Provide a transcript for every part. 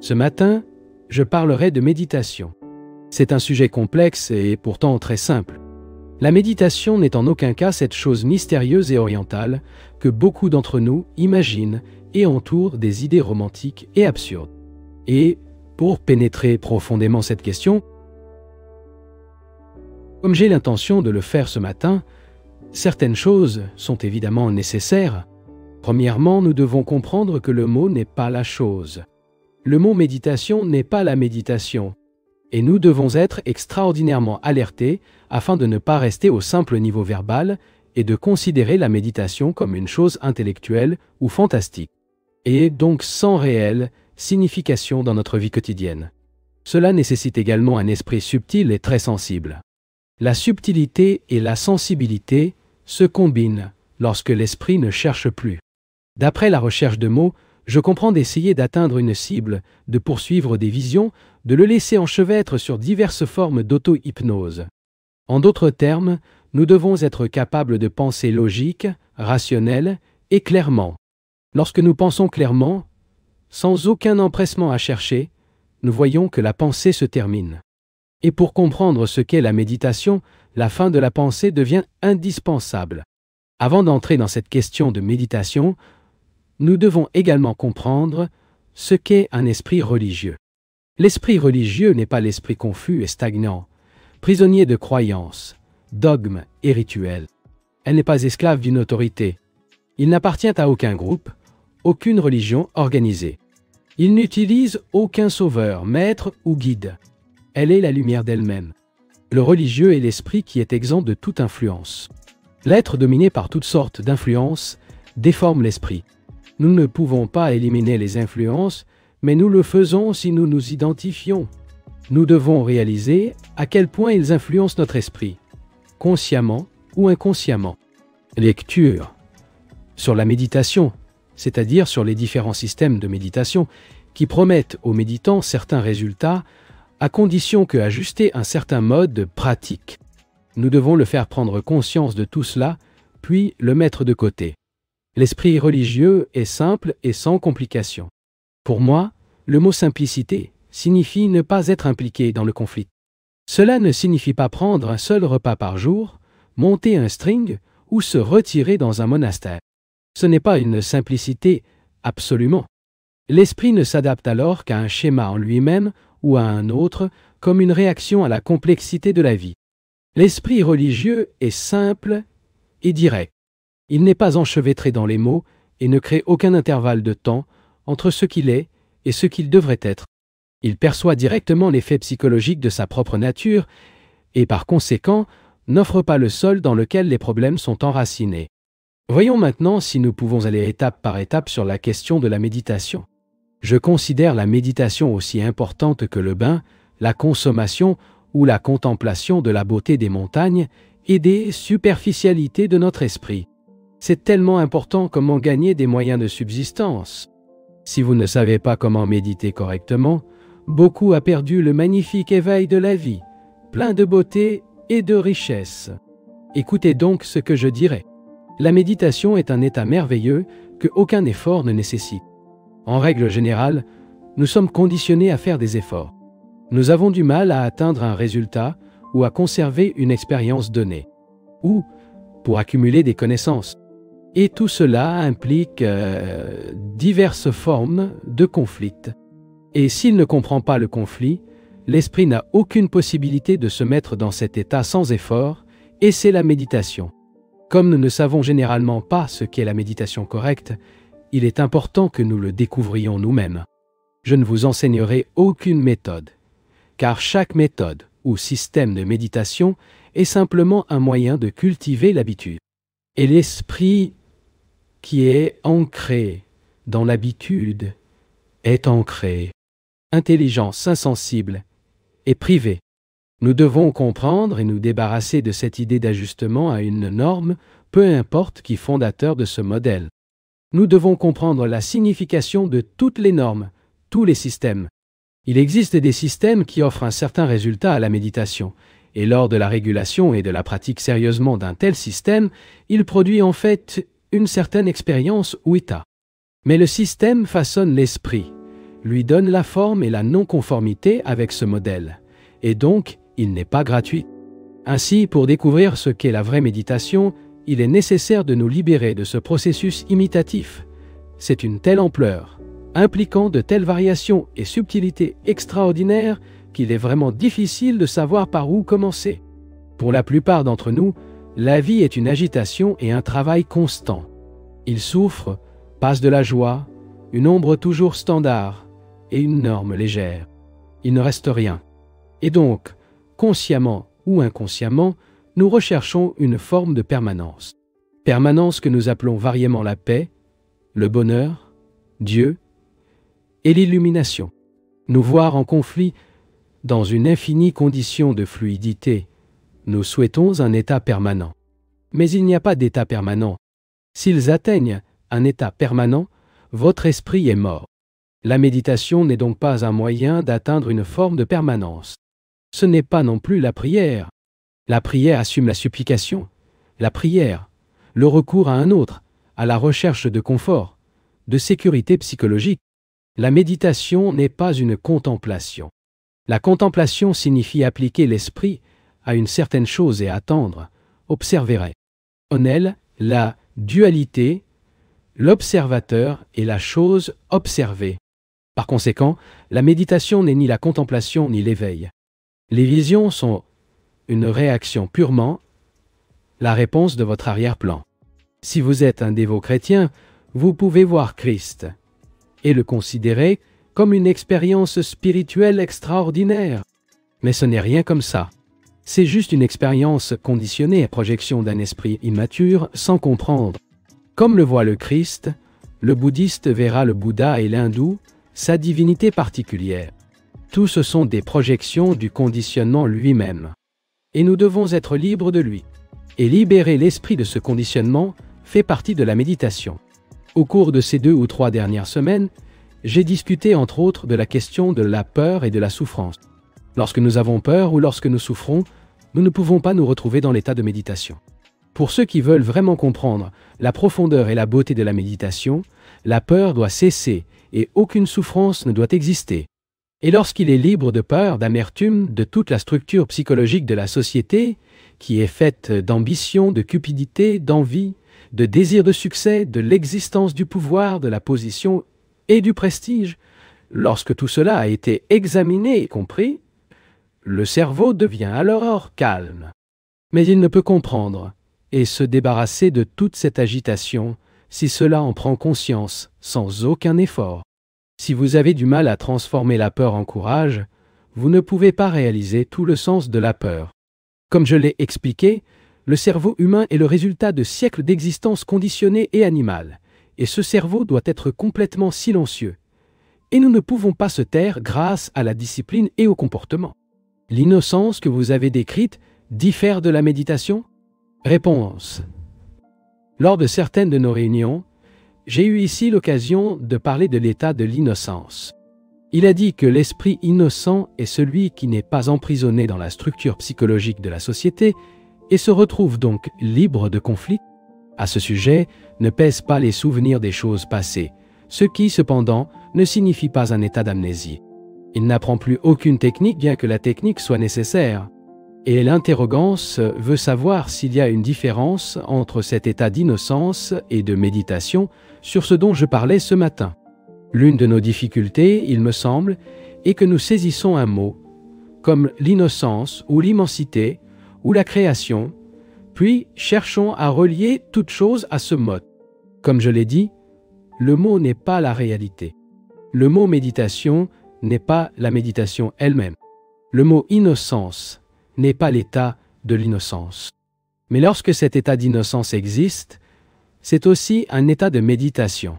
Ce matin, je parlerai de méditation. C'est un sujet complexe et pourtant très simple. La méditation n'est en aucun cas cette chose mystérieuse et orientale que beaucoup d'entre nous imaginent et entourent des idées romantiques et absurdes. Et, pour pénétrer profondément cette question, comme j'ai l'intention de le faire ce matin, certaines choses sont évidemment nécessaires. Premièrement, nous devons comprendre que le mot n'est pas la chose. Le mot méditation n'est pas la méditation. Et nous devons être extraordinairement alertés afin de ne pas rester au simple niveau verbal et de considérer la méditation comme une chose intellectuelle ou fantastique, et donc sans réelle signification dans notre vie quotidienne. Cela nécessite également un esprit subtil et très sensible. La subtilité et la sensibilité se combinent lorsque l'esprit ne cherche plus. D'après la recherche de mots, je comprends d'essayer d'atteindre une cible, de poursuivre des visions, de le laisser enchevêtre sur diverses formes d'auto-hypnose. En d'autres termes, nous devons être capables de penser logique, rationnel et clairement. Lorsque nous pensons clairement, sans aucun empressement à chercher, nous voyons que la pensée se termine. Et pour comprendre ce qu'est la méditation, la fin de la pensée devient indispensable. Avant d'entrer dans cette question de méditation, nous devons également comprendre ce qu'est un esprit religieux. L'esprit religieux n'est pas l'esprit confus et stagnant, prisonnier de croyances, dogmes et rituels. Elle n'est pas esclave d'une autorité. Il n'appartient à aucun groupe, aucune religion organisée. Il n'utilise aucun sauveur, maître ou guide. Elle est la lumière d'elle-même. Le religieux est l'esprit qui est exempt de toute influence. L'être dominé par toutes sortes d'influences déforme l'esprit. Nous ne pouvons pas éliminer les influences, mais nous le faisons si nous nous identifions. Nous devons réaliser à quel point ils influencent notre esprit, consciemment ou inconsciemment. Lecture sur la méditation, c'est-à-dire sur les différents systèmes de méditation qui promettent aux méditants certains résultats à condition qu'ajuster un certain mode pratique. Nous devons le faire prendre conscience de tout cela, puis le mettre de côté. L'esprit religieux est simple et sans complication. Pour moi, le mot simplicité signifie ne pas être impliqué dans le conflit. Cela ne signifie pas prendre un seul repas par jour, monter un string ou se retirer dans un monastère. Ce n'est pas une simplicité absolument. L'esprit ne s'adapte alors qu'à un schéma en lui-même ou à un autre comme une réaction à la complexité de la vie. L'esprit religieux est simple et direct. Il n'est pas enchevêtré dans les mots et ne crée aucun intervalle de temps entre ce qu'il est et ce qu'il devrait être. Il perçoit directement l'effet psychologique de sa propre nature et par conséquent n'offre pas le sol dans lequel les problèmes sont enracinés. Voyons maintenant si nous pouvons aller étape par étape sur la question de la méditation. Je considère la méditation aussi importante que le bain, la consommation ou la contemplation de la beauté des montagnes et des superficialités de notre esprit. C'est tellement important comment gagner des moyens de subsistance. Si vous ne savez pas comment méditer correctement, beaucoup a perdu le magnifique éveil de la vie, plein de beauté et de richesse. Écoutez donc ce que je dirai. La méditation est un état merveilleux que aucun effort ne nécessite. En règle générale, nous sommes conditionnés à faire des efforts. Nous avons du mal à atteindre un résultat ou à conserver une expérience donnée, ou pour accumuler des connaissances. Et tout cela implique diverses formes de conflit. Et s'il ne comprend pas le conflit, l'esprit n'a aucune possibilité de se mettre dans cet état sans effort, et c'est la méditation. Comme nous ne savons généralement pas ce qu'est la méditation correcte, il est important que nous le découvrions nous-mêmes. Je ne vous enseignerai aucune méthode, car chaque méthode ou système de méditation est simplement un moyen de cultiver l'habitude. Et l'esprit qui est ancré dans l'habitude est ancré, intelligence insensible et privée. Nous devons comprendre et nous débarrasser de cette idée d'ajustement à une norme, peu importe qui fondateur de ce modèle. Nous devons comprendre la signification de toutes les normes, tous les systèmes. Il existe des systèmes qui offrent un certain résultat à la méditation, et lors de la régulation et de la pratique sérieusement d'un tel système, il produit en fait une certaine expérience ou état. Mais le système façonne l'esprit, lui donne la forme et la non-conformité avec ce modèle, et donc il n'est pas gratuit. Ainsi, pour découvrir ce qu'est la vraie méditation, il est nécessaire de nous libérer de ce processus imitatif. C'est une telle ampleur, impliquant de telles variations et subtilités extraordinaires qu'il est vraiment difficile de savoir par où commencer. Pour la plupart d'entre nous, la vie est une agitation et un travail constant. Ils souffrent, passent de la joie, une ombre toujours standard et une norme légère. Il ne reste rien. Et donc, consciemment ou inconsciemment, nous recherchons une forme de permanence. Permanence que nous appelons variément la paix, le bonheur, Dieu et l'illumination. Nous voir en conflit dans une infinie condition de fluidité. Nous souhaitons un état permanent. Mais il n'y a pas d'état permanent. S'ils atteignent un état permanent, votre esprit est mort. La méditation n'est donc pas un moyen d'atteindre une forme de permanence. Ce n'est pas non plus la prière. La prière assume la supplication. La prière, le recours à un autre, à la recherche de confort, de sécurité psychologique. La méditation n'est pas une contemplation. La contemplation signifie appliquer l'esprit à une certaine chose et attendre, observer. En elle, la dualité, l'observateur et la chose observée. Par conséquent, la méditation n'est ni la contemplation ni l'éveil. Les visions sont une réaction purement, la réponse de votre arrière-plan. Si vous êtes un dévot chrétien, vous pouvez voir Christ et le considérer comme une expérience spirituelle extraordinaire. Mais ce n'est rien comme ça. C'est juste une expérience conditionnée à projection d'un esprit immature sans comprendre. Comme le voit le Christ, le bouddhiste verra le Bouddha et l'hindou, sa divinité particulière. Tout ce sont des projections du conditionnement lui-même. Et nous devons être libres de lui. Et libérer l'esprit de ce conditionnement fait partie de la méditation. Au cours de ces 2 ou 3 dernières semaines, j'ai discuté entre autres de la question de la peur et de la souffrance. Lorsque nous avons peur ou lorsque nous souffrons, nous ne pouvons pas nous retrouver dans l'état de méditation. Pour ceux qui veulent vraiment comprendre la profondeur et la beauté de la méditation, la peur doit cesser et aucune souffrance ne doit exister. Et lorsqu'il est libre de peur, d'amertume, de toute la structure psychologique de la société, qui est faite d'ambition, de cupidité, d'envie, de désir de succès, de l'existence du pouvoir, de la position et du prestige, lorsque tout cela a été examiné et compris, le cerveau devient alors calme. Mais il ne peut comprendre et se débarrasser de toute cette agitation si cela en prend conscience sans aucun effort. Si vous avez du mal à transformer la peur en courage, vous ne pouvez pas réaliser tout le sens de la peur. Comme je l'ai expliqué, le cerveau humain est le résultat de siècles d'existence conditionnée et animale, et ce cerveau doit être complètement silencieux. Et nous ne pouvons pas se taire grâce à la discipline et au comportement. L'innocence que vous avez décrite diffère de la méditation? Réponse. Lors de certaines de nos réunions, j'ai eu ici l'occasion de parler de l'état de l'innocence. Il a dit que l'esprit innocent est celui qui n'est pas emprisonné dans la structure psychologique de la société et se retrouve donc libre de conflit. À ce sujet, ne pèsent pas les souvenirs des choses passées, ce qui, cependant, ne signifie pas un état d'amnésie. Il n'apprend plus aucune technique bien que la technique soit nécessaire. Et l'interrogance veut savoir s'il y a une différence entre cet état d'innocence et de méditation sur ce dont je parlais ce matin. L'une de nos difficultés, il me semble, est que nous saisissons un mot, comme l'innocence ou l'immensité ou la création, puis cherchons à relier toute chose à ce mot. Comme je l'ai dit, le mot n'est pas la réalité. Le mot méditation n'est pas la méditation elle-même. Le mot innocence n'est pas l'état de l'innocence. Mais lorsque cet état d'innocence existe, c'est aussi un état de méditation.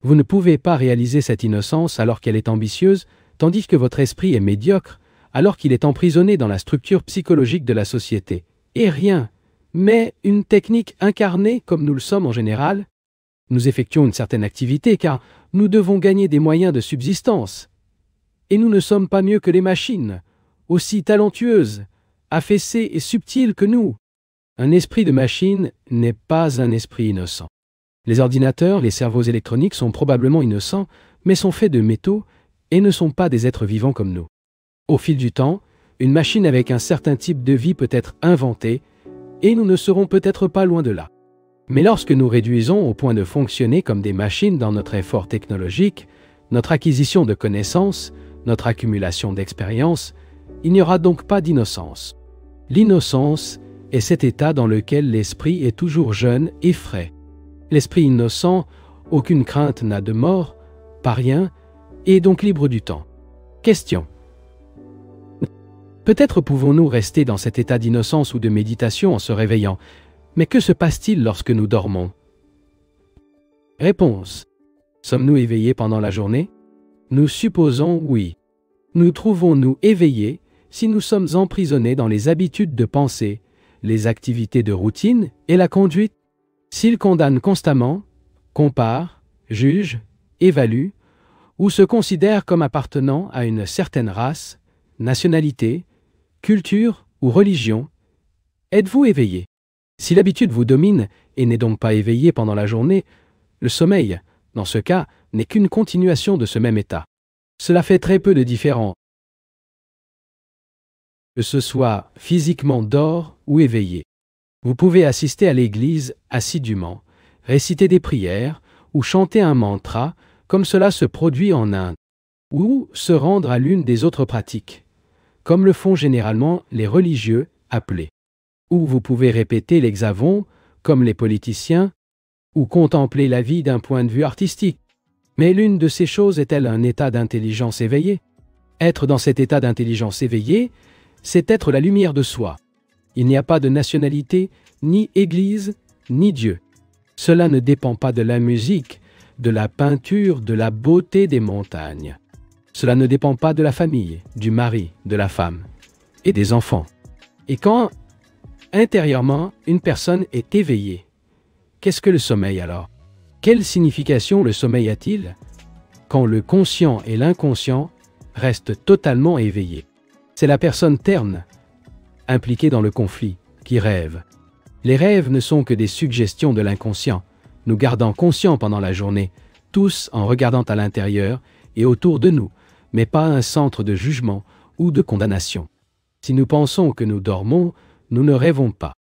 Vous ne pouvez pas réaliser cette innocence alors qu'elle est ambitieuse, tandis que votre esprit est médiocre, alors qu'il est emprisonné dans la structure psychologique de la société. Et rien, mais une technique incarnée comme nous le sommes en général. Nous effectuons une certaine activité car nous devons gagner des moyens de subsistance. Et nous ne sommes pas mieux que les machines, aussi talentueuses, affaissées et subtiles que nous. Un esprit de machine n'est pas un esprit innocent. Les ordinateurs, les cerveaux électroniques sont probablement innocents, mais sont faits de métaux et ne sont pas des êtres vivants comme nous. Au fil du temps, une machine avec un certain type de vie peut être inventée, et nous ne serons peut-être pas loin de là. Mais lorsque nous réduisons au point de fonctionner comme des machines dans notre effort technologique, notre acquisition de connaissances, notre accumulation d'expériences, il n'y aura donc pas d'innocence. L'innocence est cet état dans lequel l'esprit est toujours jeune et frais. L'esprit innocent, aucune crainte n'a de mort, pas rien, et est donc libre du temps. Question. Peut-être pouvons-nous rester dans cet état d'innocence ou de méditation en se réveillant, mais que se passe-t-il lorsque nous dormons? Réponse. Sommes-nous éveillés pendant la journée? Nous supposons oui. Nous trouvons-nous éveillés si nous sommes emprisonnés dans les habitudes de pensée, les activités de routine et la conduite? S'ils condamnent constamment, comparent, jugent, évaluent, ou se considèrent comme appartenant à une certaine race, nationalité, culture ou religion, êtes-vous éveillé? Si l'habitude vous domine et n'est donc pas éveillé pendant la journée, le sommeil, dans ce cas, n'est qu'une continuation de ce même état. Cela fait très peu de différence, que ce soit physiquement dehors ou éveillé. Vous pouvez assister à l'église assidûment, réciter des prières ou chanter un mantra comme cela se produit en Inde, ou se rendre à l'une des autres pratiques, comme le font généralement les religieux appelés. Ou vous pouvez répéter l'hexavon comme les politiciens, ou contempler la vie d'un point de vue artistique. Mais l'une de ces choses est-elle un état d'intelligence éveillée? Être dans cet état d'intelligence éveillée, c'est être la lumière de soi. Il n'y a pas de nationalité, ni Église, ni Dieu. Cela ne dépend pas de la musique, de la peinture, de la beauté des montagnes. Cela ne dépend pas de la famille, du mari, de la femme et des enfants. Et quand, intérieurement, une personne est éveillée, qu'est-ce que le sommeil alors? Quelle signification le sommeil a-t-il? Quand le conscient et l'inconscient restent totalement éveillés. C'est la personne terne, impliquée dans le conflit, qui rêve. Les rêves ne sont que des suggestions de l'inconscient, nous gardant conscients pendant la journée, tous en regardant à l'intérieur et autour de nous, mais pas un centre de jugement ou de condamnation. Si nous pensons que nous dormons, nous ne rêvons pas.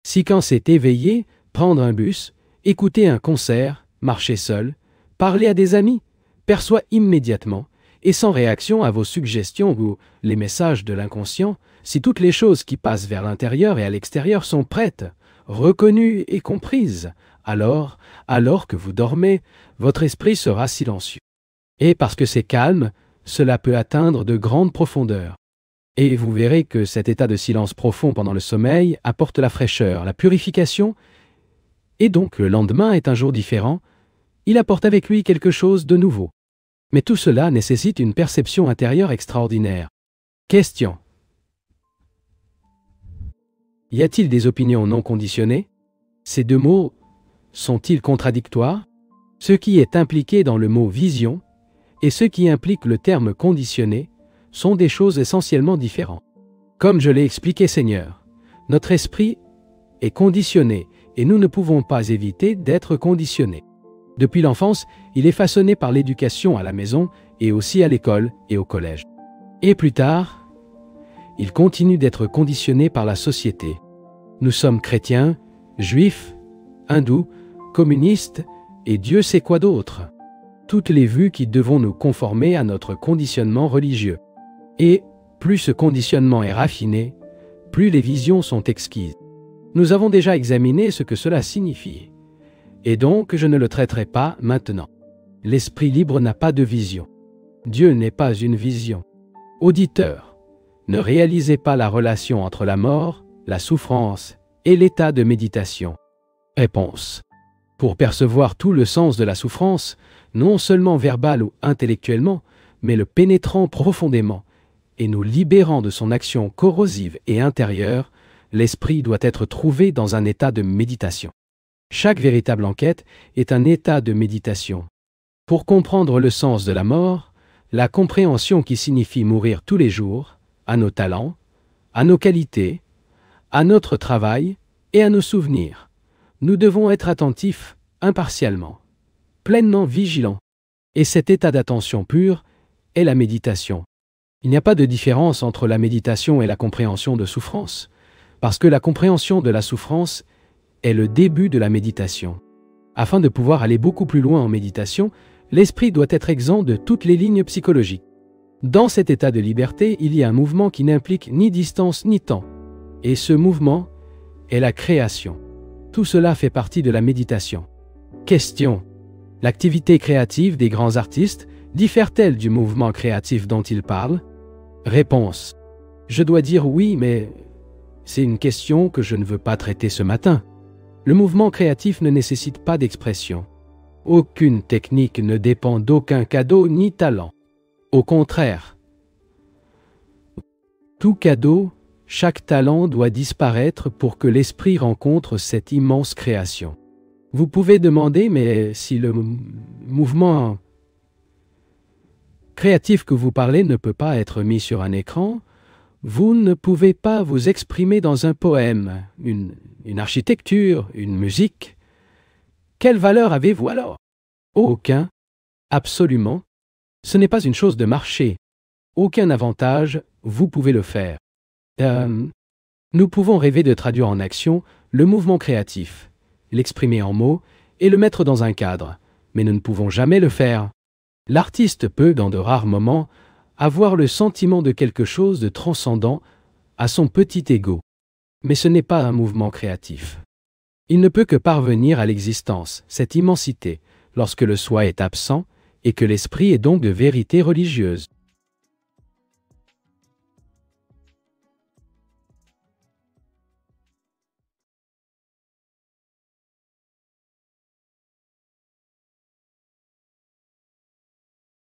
Si quand c'est éveillé, prendre un bus, écouter un concert, marcher seul, parler à des amis, perçoit immédiatement, et sans réaction à vos suggestions ou les messages de l'inconscient, si toutes les choses qui passent vers l'intérieur et à l'extérieur sont prêtes, reconnues et comprises, alors que vous dormez, votre esprit sera silencieux. Et parce que c'est calme, cela peut atteindre de grandes profondeurs. Et vous verrez que cet état de silence profond pendant le sommeil apporte la fraîcheur, la purification, et donc le lendemain est un jour différent, il apporte avec lui quelque chose de nouveau. Mais tout cela nécessite une perception intérieure extraordinaire. Question. Y a-t-il des opinions non conditionnées? Ces deux mots sont-ils contradictoires? Ce qui est impliqué dans le mot vision et ce qui implique le terme conditionné sont des choses essentiellement différentes. Comme je l'ai expliqué, Seigneur, notre esprit est conditionné et nous ne pouvons pas éviter d'être conditionnés. Depuis l'enfance, il est façonné par l'éducation à la maison et aussi à l'école et au collège. Et plus tard, il continue d'être conditionné par la société. Nous sommes chrétiens, juifs, hindous, communistes et Dieu sait quoi d'autre. Toutes les vues qui devons nous conformer à notre conditionnement religieux. Et plus ce conditionnement est raffiné, plus les visions sont exquises. Nous avons déjà examiné ce que cela signifie. Et donc, je ne le traiterai pas maintenant. L'esprit libre n'a pas de vision. Dieu n'est pas une vision. Auditeur, ne réalisez pas la relation entre la mort, la souffrance et l'état de méditation. Réponse. Pour percevoir tout le sens de la souffrance, non seulement verbal ou intellectuellement, mais le pénétrant profondément et nous libérant de son action corrosive et intérieure, l'esprit doit être trouvé dans un état de méditation. Chaque véritable enquête est un état de méditation. Pour comprendre le sens de la mort, la compréhension qui signifie mourir tous les jours, à nos talents, à nos qualités, à notre travail et à nos souvenirs, nous devons être attentifs impartialement, pleinement vigilants. Et cet état d'attention pure est la méditation. Il n'y a pas de différence entre la méditation et la compréhension de souffrance, parce que la compréhension de la souffrance est le début de la méditation. Afin de pouvoir aller beaucoup plus loin en méditation, l'esprit doit être exempt de toutes les lignes psychologiques. Dans cet état de liberté, il y a un mouvement qui n'implique ni distance ni temps. Et ce mouvement est la création. Tout cela fait partie de la méditation. Question. L'activité créative des grands artistes diffère-t-elle du mouvement créatif dont ils parlent? Réponse. Je dois dire oui, mais c'est une question que je ne veux pas traiter ce matin. Le mouvement créatif ne nécessite pas d'expression. Aucune technique ne dépend d'aucun cadeau ni talent. Au contraire, tout cadeau, chaque talent doit disparaître pour que l'esprit rencontre cette immense création. Vous pouvez demander, mais si le mouvement créatif que vous parlez ne peut pas être mis sur un écran, vous ne pouvez pas vous exprimer dans un poème, une architecture, une musique. Quelle valeur avez-vous alors? Aucun. Absolument. Ce n'est pas une chose de marché. Aucun avantage, vous pouvez le faire. Nous pouvons rêver de traduire en action le mouvement créatif, l'exprimer en mots et le mettre dans un cadre, mais nous ne pouvons jamais le faire. L'artiste peut, dans de rares moments, avoir le sentiment de quelque chose de transcendant à son petit ego. Mais ce n'est pas un mouvement créatif. Il ne peut que parvenir à l'existence, cette immensité, lorsque le soi est absent et que l'esprit est donc de vérité religieuse.